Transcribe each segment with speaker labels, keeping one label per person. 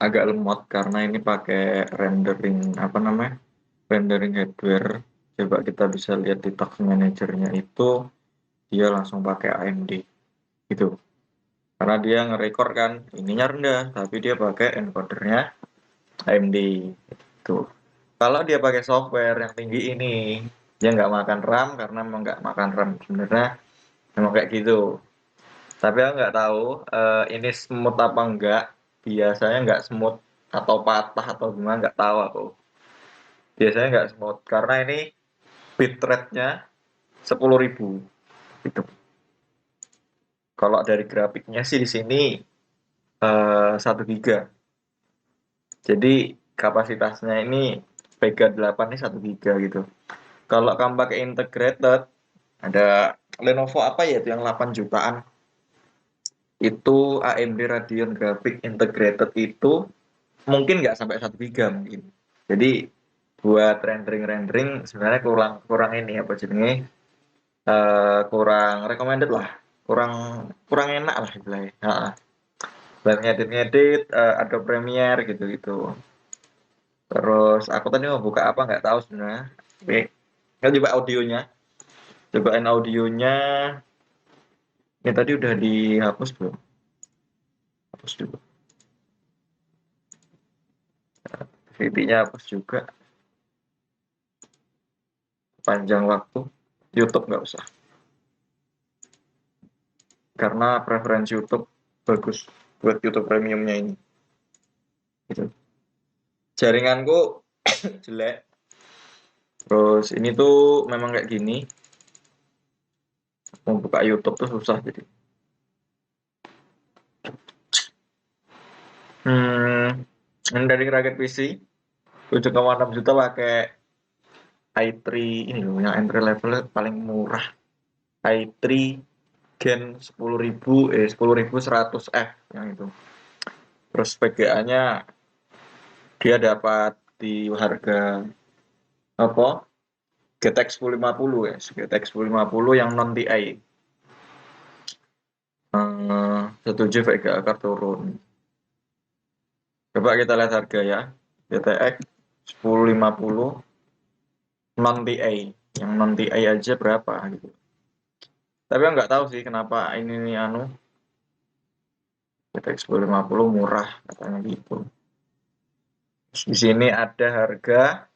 Speaker 1: agak lemot karena ini pakai rendering apa namanya, rendering hardware. Coba kita bisa lihat di task manajernya itu dia langsung pakai AMD gitu. Karena dia ngerekor kan ininya rendah, tapi dia pakai encodernya AMD gitu. Kalau dia pakai software yang tinggi ini, dia nggak makan RAM karena memang nggak makan RAM sebenarnya, memang kayak gitu. Tapi aku nggak tahu ini smooth apa enggak. Biasanya nggak smooth atau patah atau gimana nggak tahu aku. Biasanya nggak smooth karena ini bitrate-nya 10.000 gitu. Kalau dari grafiknya sih di sini 1 giga. Jadi kapasitasnya ini Vega 8 ini 1 giga gitu. Kalau kamu pakai integrated, ada Lenovo apa ya itu yang 8 jutaan. Itu AMD Radeon Graphic Integrated itu mungkin nggak sampai 1 giga mungkin. Jadi buat rendering-rendering sebenarnya kurang kurang ini apa jenenge, kurang recommended lah, kurang kurang enak lah istilahnya. Heeh. Buat ngedit-ngedit, Adobe Premiere gitu-gitu. Terus aku tadi mau buka apa nggak tahu sebenarnya. Oke, kan coba audionya, cobain audionya. Ini tadi udah dihapus belum? Hapus dulu. VP-nya hapus juga. Panjang waktu. YouTube nggak usah. Karena preferensi YouTube bagus buat YouTube premiumnya ini. Gitu. Jaringanku jelek. Terus ini tuh memang kayak gini. Mau buka YouTube tuh susah jadi. Ini dari Rakit PC 7,6 juta pakai i3 ini loh yang entry level paling murah. i3 Gen 10.100F yang itu. Terus VGA-nya dia dapat di harga apa? GTX 1050 ya, GTX 1050 yang non TI. Setuju VGA akan turun. Coba kita lihat harga ya. GTX 1050 non TI. Yang non TI aja berapa gitu. Tapi nggak tahu sih kenapa ini nih anu GTX 1050 murah katanya gitu. Terus di sini ada harga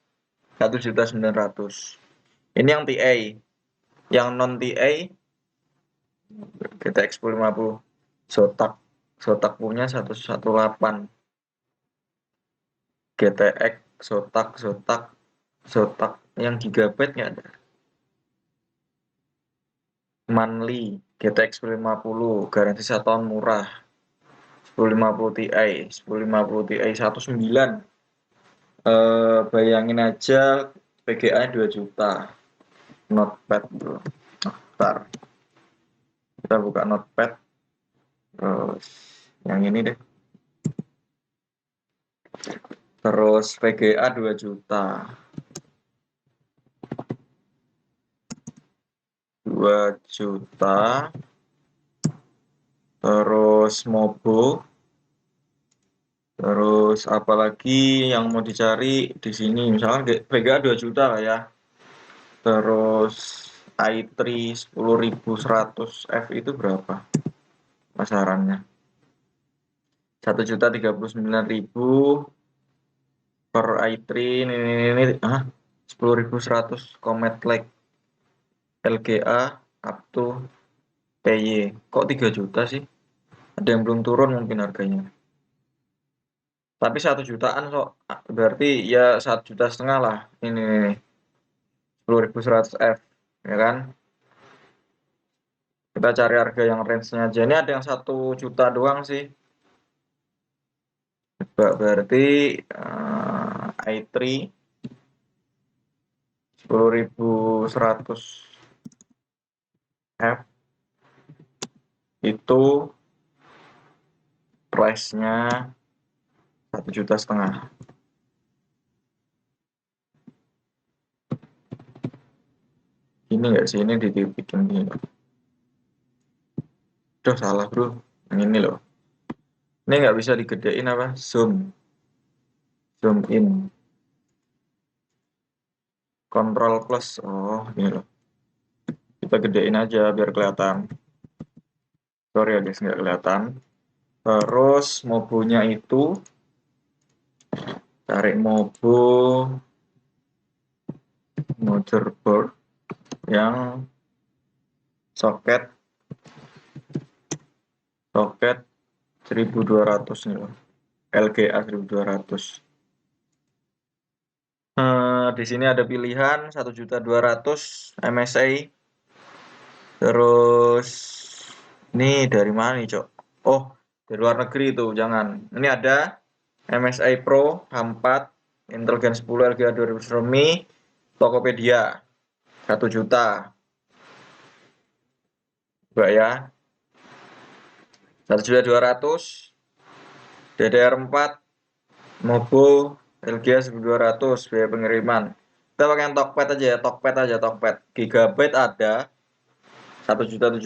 Speaker 1: 1.900.000. Ini yang TI. Yang non TI GTX 1050 Zotac. Zotac punya 118. GTX Zotac yang gigabyte nggak ada. Monthly GTX 1050 garansi 1 tahun murah. 1050 Ti 1050 Ti 19. Bayangin aja PGA 2 juta. Notepad bro. Ntar kita buka notepad. Terus yang ini deh. Terus VGA 2 juta. 2 juta. Terus Mobo. Terus apalagi yang mau dicari di sini misalnya VGA 2 juta lah ya. Terus i3 10.100F itu berapa pasarannya? 1.039.000 per i3 ini 10.100 Comet Lake LGA up to PY. Kok 3 juta sih? Ada yang belum turun mungkin harganya. Tapi 1 jutaan kok. Berarti ya 1,5 juta lah. Ini 10.100F ya kan? Kita cari harga yang range-nya aja. Ini ada yang 1 juta doang sih. Berarti i3 10.100F itu price-nya 1,5 juta. Ini nggak sih? Ini dibikin gini. Udah salah bro. Yang ini loh. Ini nggak bisa digedein apa? Zoom in. Control plus. Oh, ini loh. Kita gedein aja biar kelihatan. Sorry ya guys, nggak kelihatan. Terus mobonya itu tarik mobo motherboard yang soket 1200 nih loh. LGA 1200. Di sini ada pilihan 1.200.000 MSI. Terus ini dari mana nih, Cok? Oh, dari luar negeri itu, jangan. Ini ada MSI Pro H4 Intel Gen 10 LGA 2000 ROMI Tokopedia 1 juta. Coba ya. 1.200.000 DDR4 Mobo LGA 1200 biaya pengiriman. Kita pakai yang Tokped aja ya, Tokped. Gigabyte ada 1.070.000,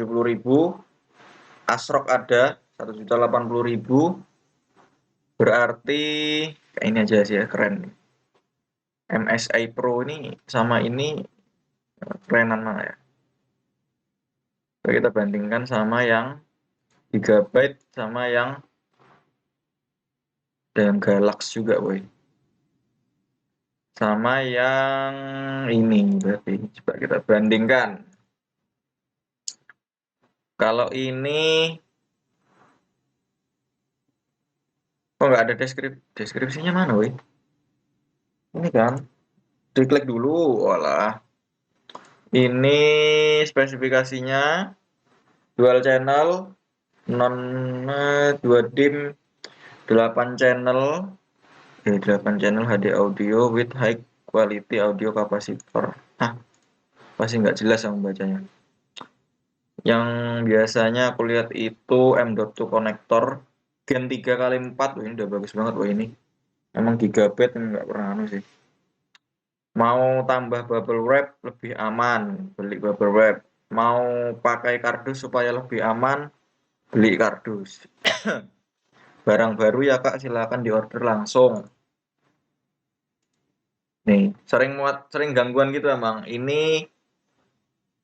Speaker 1: ASRock ada 1.080.000. Berarti kayak ini aja sih ya, keren. MSI Pro ini sama ini kerenan mana ya? Coba kita bandingkan sama yang Gigabyte sama yang Galax juga, boy. Sama yang ini berarti coba kita bandingkan. Kalau ini kok nggak ada deskripsinya mana, boy? Ini kan diklik dulu, walah. Ini spesifikasinya dual channel, non 2 dim, 8 channel, 8 channel HD audio with high quality audio capacitor. Hah, pasti nggak jelas yang membacanya. Yang biasanya aku lihat itu M.2 konektor Gen 3x4. Wah, ini udah bagus banget. Wah, ini emang Gigabyte nggak pernah anu sih. Mau tambah bubble wrap lebih aman, beli bubble wrap. Mau pakai kardus supaya lebih aman, beli kardus. Barang baru ya Kak, silakan diorder langsung. Nih, sering gangguan gitu emang. Ini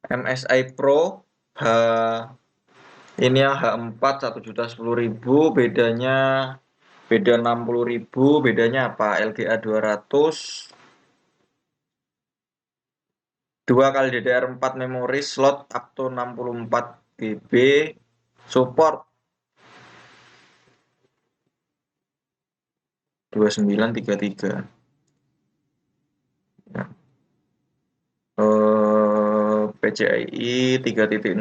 Speaker 1: MSI Pro ini yang H4 1.010.000, beda 60.000, bedanya apa? LGA 200, 2 kali DDR4 memori slot up to 64 GB, support 2933. Ya. PCIe 3.0,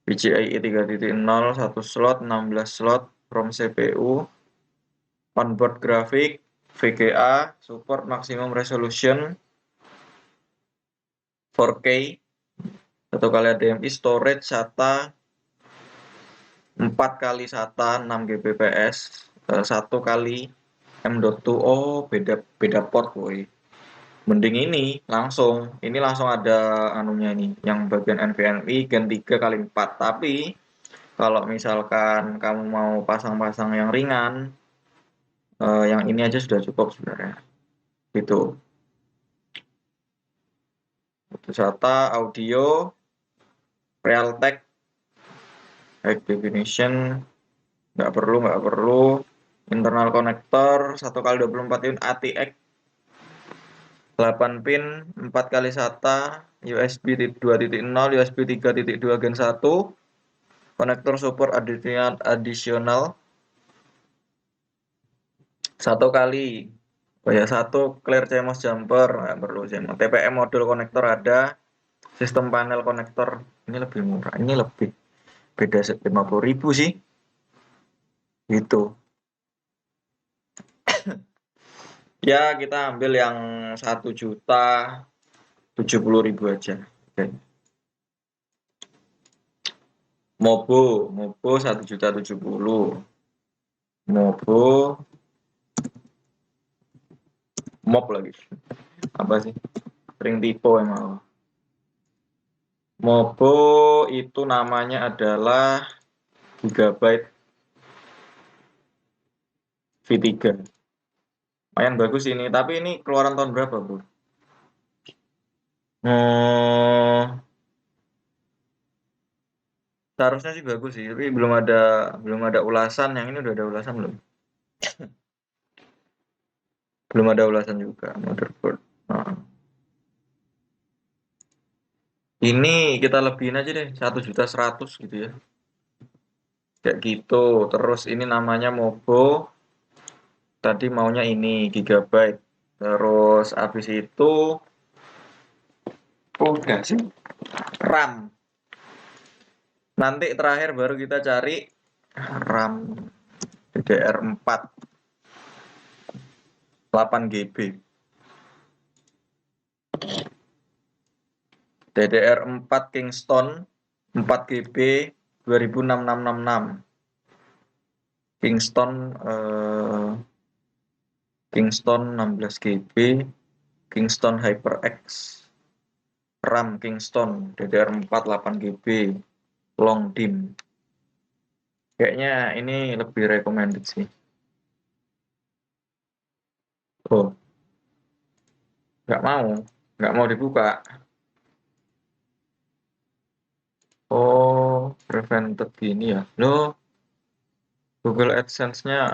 Speaker 1: PCIe 3.0, 1 slot, 16 slot, ROM CPU, onboard grafik, VGA, support maximum resolution 4K, 1 kali HDMI, storage SATA 4 kali SATA 6 Gbps, 1 kali M.2. Oh, beda port, boy. Mending ini langsung ada anunya nih, yang bagian NVMe Gen 3x4. Tapi kalau misalkan kamu mau pasang-pasang yang ringan, yang ini aja sudah cukup sebenarnya. Gitu. SATA audio Realtek high definition nggak perlu. Internal konektor 1 kali 24 in ATX 8 pin 4 kali SATA USB 2.0 USB 3.2 Gen 1 konektor support additional 1 kali satu clear CMOS jumper nggak perlu CMOS. TPM modul konektor ada, sistem panel konektor ini lebih murah, ini lebih beda 50.000 sih gitu ya. Kita ambil yang 1.070.000 aja. Oke. Mobo 1.070.000. Mobo mob lagi apa sih, sering typo emang. Mobo itu namanya adalah Gigabyte V3. Lumayan bagus ini, tapi ini keluaran tahun berapa, Bro? Oh, seharusnya sih bagus sih, tapi belum ada ulasan. Yang ini udah ada ulasan belum? Belum ada ulasan juga motherboard. Nah, ini kita lebihin aja deh 1.100.000 gitu ya. Kayak gitu. Terus ini namanya Mobo. Tadi maunya ini gigabyte. Terus habis itu udah sih RAM. Nanti terakhir baru kita cari RAM DDR4 8 GB. DDR4 Kingston 4 GB 26666. Kingston Kingston 16 GB, Kingston HyperX, RAM Kingston DDR4 8 GB, long DIMM. Kayaknya ini lebih recommended sih. Oh, nggak mau dibuka. Oh, prevented gini ya. Loh, Google AdSense-nya,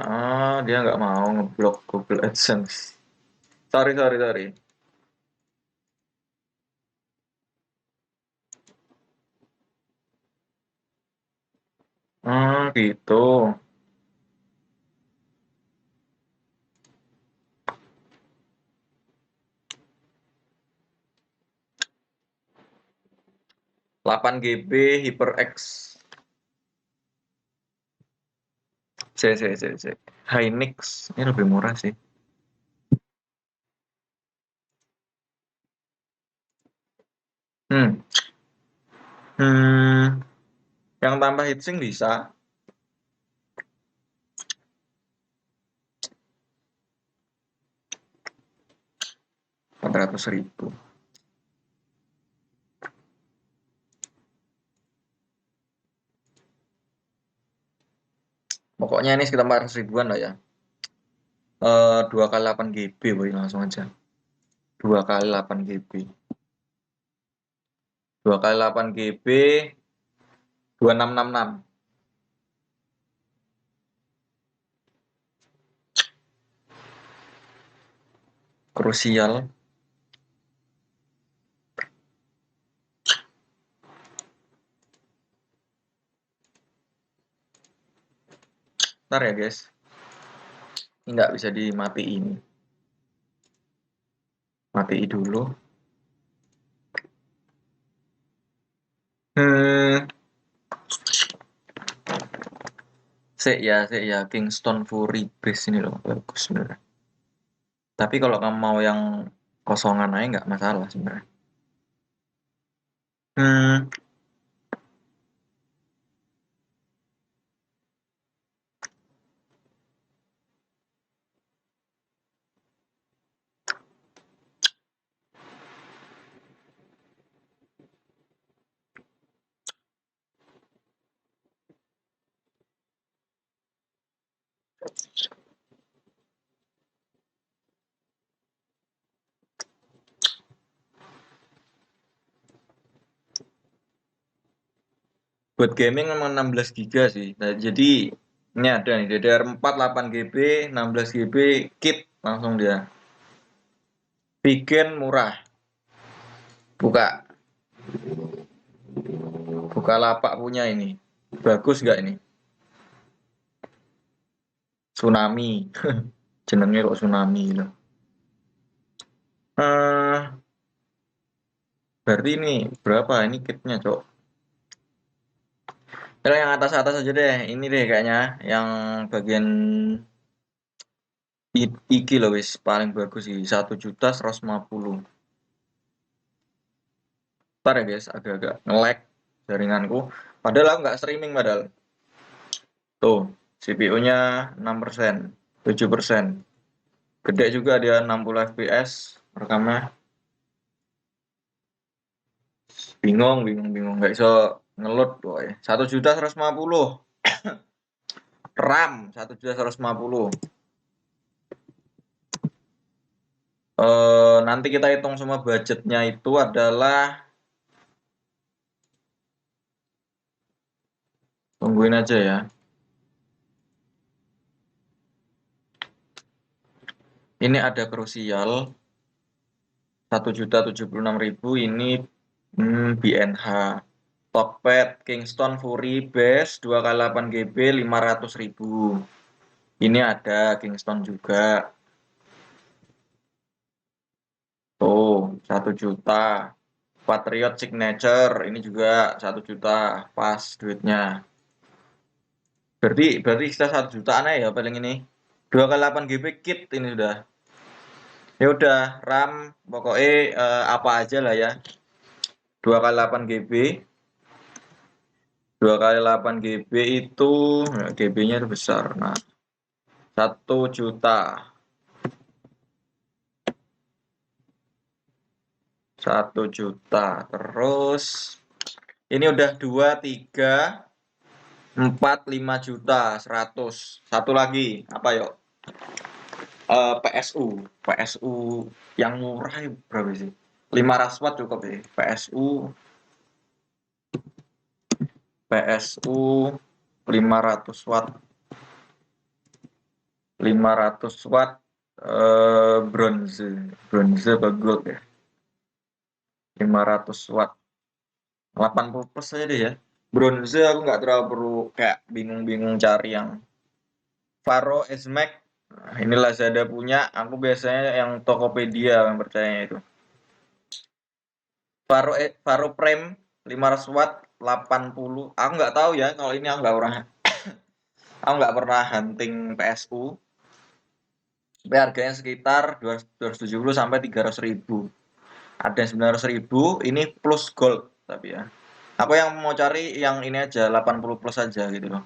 Speaker 1: dia nggak mau ngeblok Google AdSense. Sorry, sorry, sorry. Gitu. 8 GB HyperX. C. Hynix. Ini lebih murah sih. Hmm. Hmm. Yang tambah heatsink bisa. 400.000. Pokoknya ini sekitar 400 ribuan lah ya. 2 kali 8 GB, boy, langsung aja. 2 kali 8 GB. 2 kali 8 GB, 2666. Krusial. Ntar ya, guys. Ini nggak bisa dimatiin. Matiin dulu. Hmm. Sik ya. Kingston Fury Base ini loh. Bagus sebenarnya. Tapi kalau kamu mau yang kosongan aja nggak masalah sebenarnya. Hmm. Buat gaming memang 16 GB sih. Nah, jadi ini ada nih DDR4 8 GB, 16 GB kit langsung dia. Bikin murah. Buka buka lapak punya ini. Bagus nggak ini? Tsunami. Jenengnya kok tsunami loh. Eh, berarti ini berapa ini kitnya, Cok? Kalau yang atas-atas aja deh. Ini deh kayaknya yang bagian iki loh wis paling bagus sih 1.150.000. Ntar ya guys, agak-agak nge-lag jaringanku. Padahal aku nggak streaming padahal. Tuh, CPU-nya 6%, 7%. Gede juga dia 60 fps rekamnya. Bingung. Nggak iso ngeload boy. 1.150.000 RAM 1.150.000. Nanti kita hitung semua budgetnya itu adalah, tungguin aja ya. Ini ada krusial 1.076.000 ini BNH. Tokped Kingston Fury Base 2x8 GB 500.000. Ini ada Kingston juga. Tuh, 1 juta. Patriot Signature ini juga 1 juta. Pas duitnya. Berarti kita 1 jutaan ya paling ini. 2x8 GB kit ini sudah. Ya udah, RAM pokoknya apa aja lah ya. 2x8 GB. 2x8 GB itu GB-nya itu besar. Nah, 1 juta. 1 juta. Terus ini udah 2, 3, 4, 5 juta 100. Satu lagi apa yuk? PSU yang murah berapa sih? 500 watt cukup ya. PSU 500 watt. 500 watt bronze apa gold ya. 500 watt. 80 plus aja deh ya. Bronze aku nggak terlalu perlu kayak bingung-bingung cari yang Faro S-Max. Nah, ini Lazada punya, aku biasanya yang Tokopedia yang percaya itu. Faro Prime 500 watt 80. Aku nggak tahu ya kalau ini aku nggak pernah hunting PSU. Tapi harganya sekitar 270 sampai 300.000. Ada 900.000, ini plus gold tapi ya. Aku yang mau cari yang ini aja 80 plus aja gitu loh.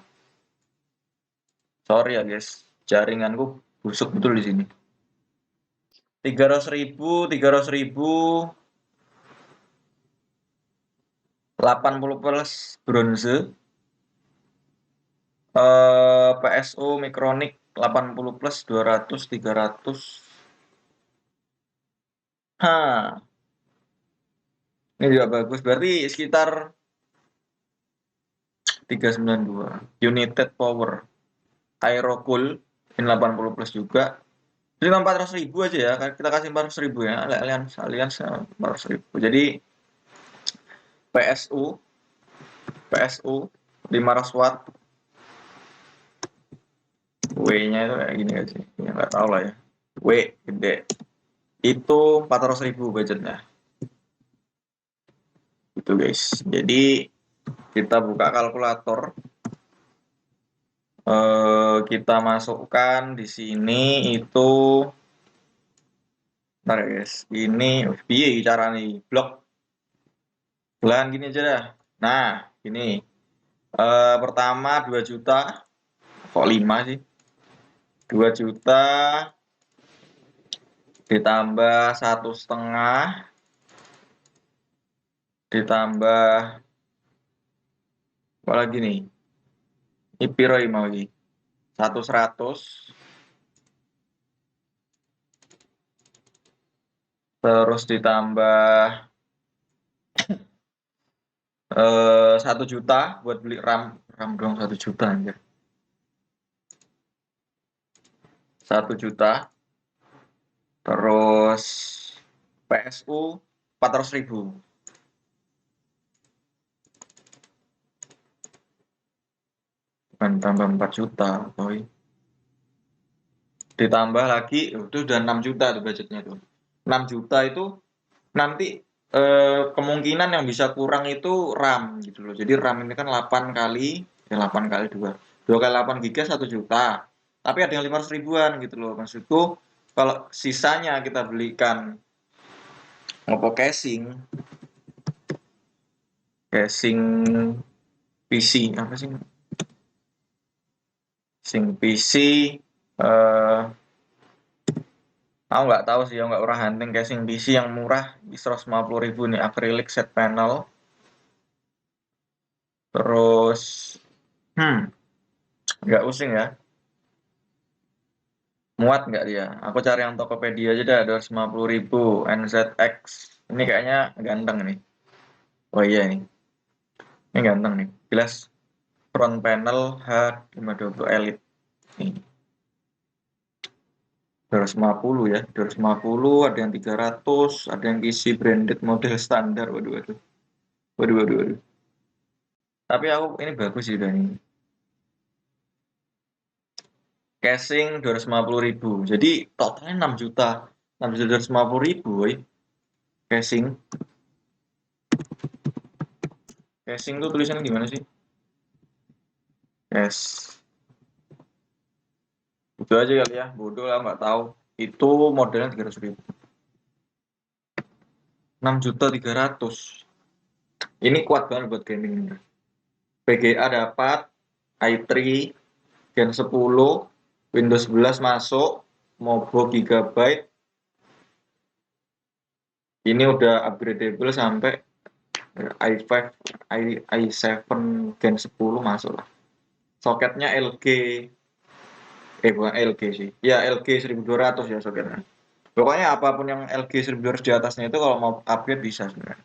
Speaker 1: Sorry ya guys, jaringanku busuk betul di sini. 300.000, 80 plus bronze. PSU Micronic 80 plus 200, 300. Hah, ini juga bagus. Berarti sekitar 392. United Power. Aerocool ini 80 plus juga. Jadi 400.000 aja ya. Kita kasih 400.000 ya. Allianz 400.000. Jadi PSU 500 watt. W-nya itu kayak gini aja. Ya nggak tahu lah ya. W gede. Itu 400.000 budgetnya. Itu guys. Jadi kita buka kalkulator. Kita masukkan di sini itu. Bentar guys. Ini piye cara nih blok. Bulan gini aja dah. Nah, ini pertama 2 juta. Kok 5 sih? 2 juta ditambah 1,5 ditambah apa lagi nih? Ini piro mau lagi? 100 terus ditambah 1 juta buat beli RAM dong 1 juta anjir. 1 juta terus PSU 400.000 bukan tambah 4 juta boy. Ditambah lagi itu udah 6 juta tuh budgetnya tuh 6 juta itu nanti kemungkinan yang bisa kurang itu RAM gitu loh. Jadi RAM ini kan 8 kali 8 kali 2 kali 8 giga 1 juta. Tapi ada yang 500 ribuan gitu loh. Maksudku kalau sisanya kita belikan ngopo casing PC apa sih? Casing PC eh aku nggak tahu sih, aku nggak pernah hunting casing PC yang murah di 150.000 nih, acrylic set panel. Terus, nggak pusing ya. Muat nggak dia? Aku cari yang Tokopedia aja dah, 250.000 NZX. Ini kayaknya ganteng nih. Oh iya nih, ini ganteng nih. Jelas front panel H520 Elite. Nih, 250 ya, 250, ada yang 300, ada yang isi branded model standar. Waduh, waduh. Waduh, waduh, waduh. Tapi aku ini bagus sih udah nih. Casing 250.000. Jadi totalnya 6 juta. 6 juta 250.000, woy. Casing. Casing tuh tulisannya gimana sih? Yes. Itu aja kali ya. Bodoh lah, nggak tahu. Itu modelnya 300.000. 6.300.000. Ini kuat banget buat gaming. VGA dapat, i3, Gen 10, Windows 11 masuk, Mobo Gigabyte. Ini udah upgradable sampai i5, i7 Gen 10 masuk lah. Soketnya LG, bukan LG sih. Ya LG 1200 ya soketnya. Pokoknya apapun yang LG 1200 di atasnya itu kalau mau upgrade bisa sebenarnya.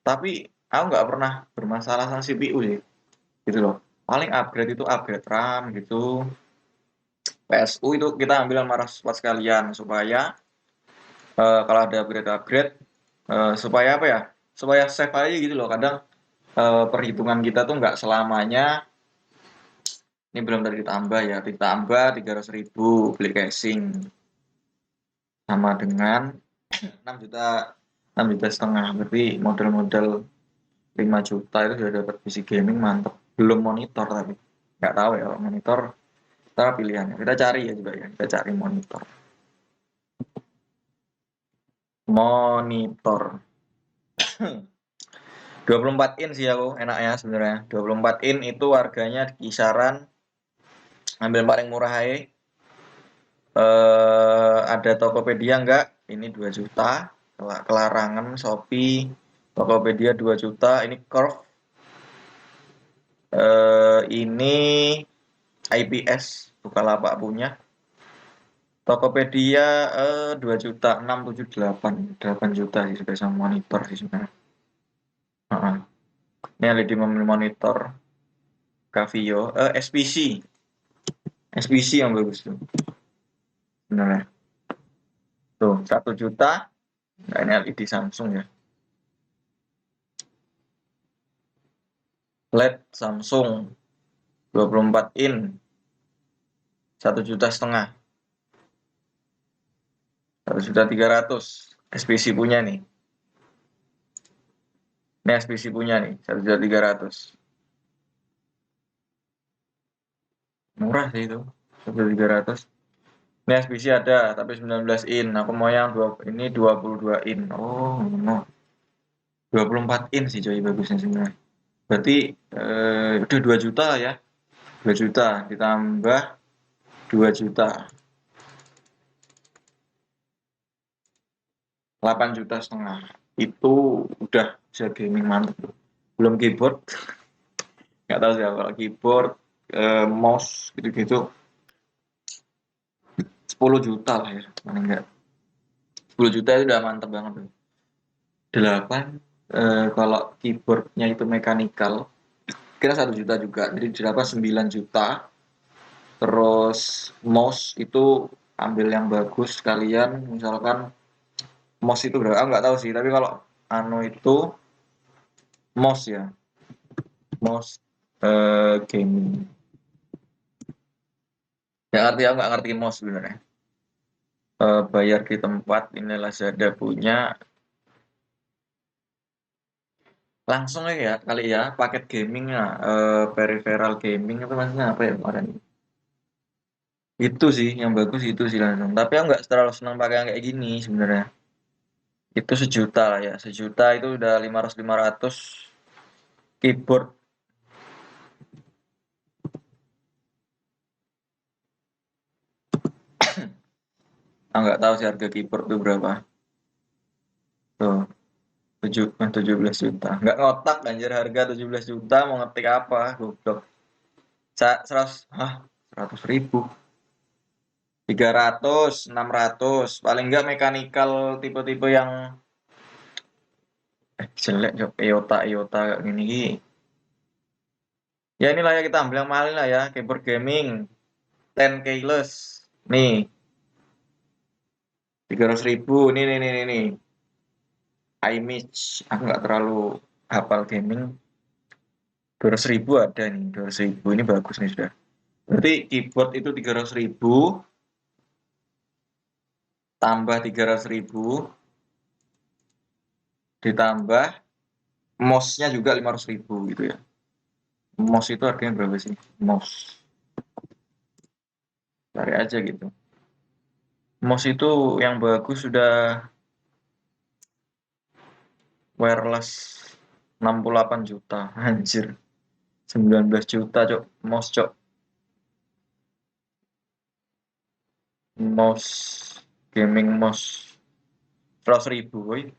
Speaker 1: Tapi aku nggak pernah bermasalah sama CPU sih, gitu loh. Paling upgrade itu upgrade RAM gitu. PSU itu kita ambil yang marah sekalian supaya kalau ada upgrade-upgrade supaya apa ya? Supaya save aja gitu loh. Kadang perhitungan kita tuh nggak selamanya ini belum tadi ditambah ya, ditambah 300.000 beli casing sama dengan 6 juta 6,5 juta, berarti model-model 5 juta itu sudah dapat PC gaming mantap. Belum monitor tapi nggak tahu ya monitor kita pilihannya. Kita cari ya juga ya, kita cari monitor. Monitor 24 in sih aku enaknya sebenarnya. 24 in itu harganya kisaran ambil paling murah aja. Ada Tokopedia enggak? Ini 2 juta. Kelarangan Shopee, Tokopedia 2 juta. Ini Curve. Ini IPS Bukalapak punya. Tokopedia 2 juta, 6, 7, 8. 8 juta sih sudah sama monitor sih sebenarnya. Heeh. Ini LED monitor Casio, SPC. SPC yang bagus tuh. Benar. Tuh, 1 juta. Nah, ini LED Samsung ya. LED Samsung 24 in 1,5 juta. 1.300.000. SPC punya nih. Ini SPC punya nih 1.300.000. Murah sih itu 1.300.000. Ini SPC ada tapi 19 in. Aku mau yang ini 22 in. Oh no, 24 in sih coy bagusnya sebenarnya. Berarti udah 2 juta ya. 2 juta ditambah 2 juta. 8,5 juta. Itu udah bisa gaming mantep. Belum keyboard. Nggak tahu sih kalau keyboard, mouse gitu-gitu 10 juta lah ya. Mana enggak. 10 juta itu udah mantep banget tuh. 8 kalau keyboardnya itu mechanical kira 1 juta juga. Jadi berapa 9 juta. Terus mouse itu ambil yang bagus sekalian. Misalkan mouse itu berapa? Nggak tahu sih. Tapi kalau anu itu mouse ya. Mouse gaming. Yang ngerti aku nggak ngerti mouse sebenarnya. Bayar di tempat ini Lazada punya langsung aja ya kali ya paket gaming ya peripheral gaming itu maksudnya apa ya kemarin itu sih yang bagus itu sih langsung tapi aku nggak terlalu senang pakai yang kayak gini sebenarnya itu 1 juta lah ya 1 juta itu udah 500 keyboard. Aku nggak tahu sih harga keyboard itu berapa tuh 17 juta nggak ngotak anjir harga 17 juta mau ngetik apa goblok 100 100.000 300, 600. Paling enggak mekanikal tipe-tipe yang jelek yo EOTA EOTA gini iki. Ya inilah ya kita ambil yang mahal lah ya, keyboard gaming 10 keyless. Nih, 300.000. Nih. iMage. Aku nggak terlalu hafal gaming. 200.000 ada nih, 200.000 ini bagus nih sudah. Berarti keyboard itu 300.000 tambah 300.000 ditambah mouse-nya juga 500.000 gitu ya. Mouse itu harganya berapa sih? Mouse. Cari aja gitu. Mouse itu yang bagus sudah wireless 68 juta. Anjir. 19 juta, Cok. Mouse, Cok. Mouse. Gaming mouse. 100.000, woi.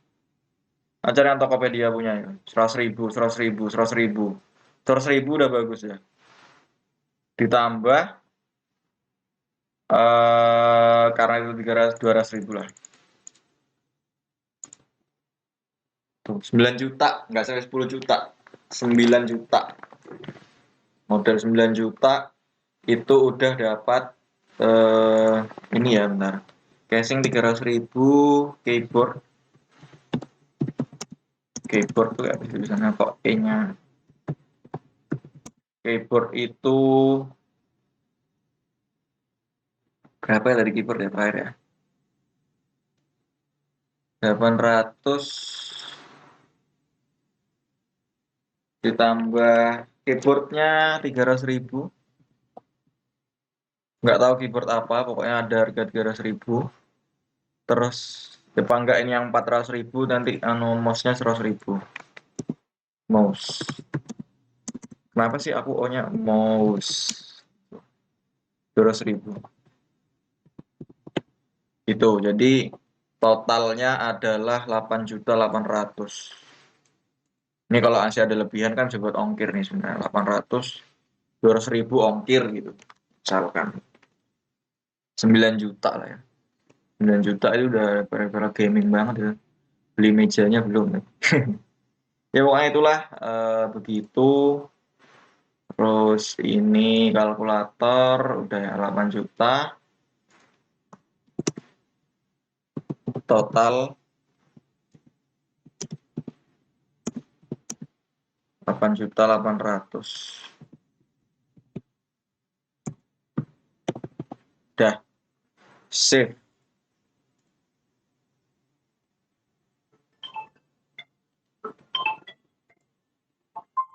Speaker 1: Acar yang Tokopedia punya ya. 100.000, 100.000, 100.000. 100.000 udah bagus ya. Ditambah karena itu 300 200.000 lah. Tuh, 9 juta, nggak sampai 10 juta. 9 juta. Modal 9 juta itu udah dapat ini ya bentar. Casing 300.000, keyboard. Keyboard tuh ya tulisannya kok E-nya. Keyboard itu berapa ya dari keyboard ya terakhir ya? 800 ditambah keyboardnya 300.000. Nggak tahu keyboard apa, pokoknya ada harga 300.000. Terus depan nggak ini yang 400.000, nanti mouse-nya 100.000. Mouse. Kenapa sih aku O-nya mouse? 200.000. Itu, jadi totalnya adalah 8.800.000. Ini kalau masih ada lebihan kan bisa buat ongkir nih sebenarnya. 800, 200.000 ongkir gitu. Misalkan 9 juta lah ya. 9 juta itu udah para gaming banget ya. Beli mejanya belum. Ya pokoknya itulah begitu. Terus ini kalkulator udah ya 8 juta. Total 8.800.000. Udah save.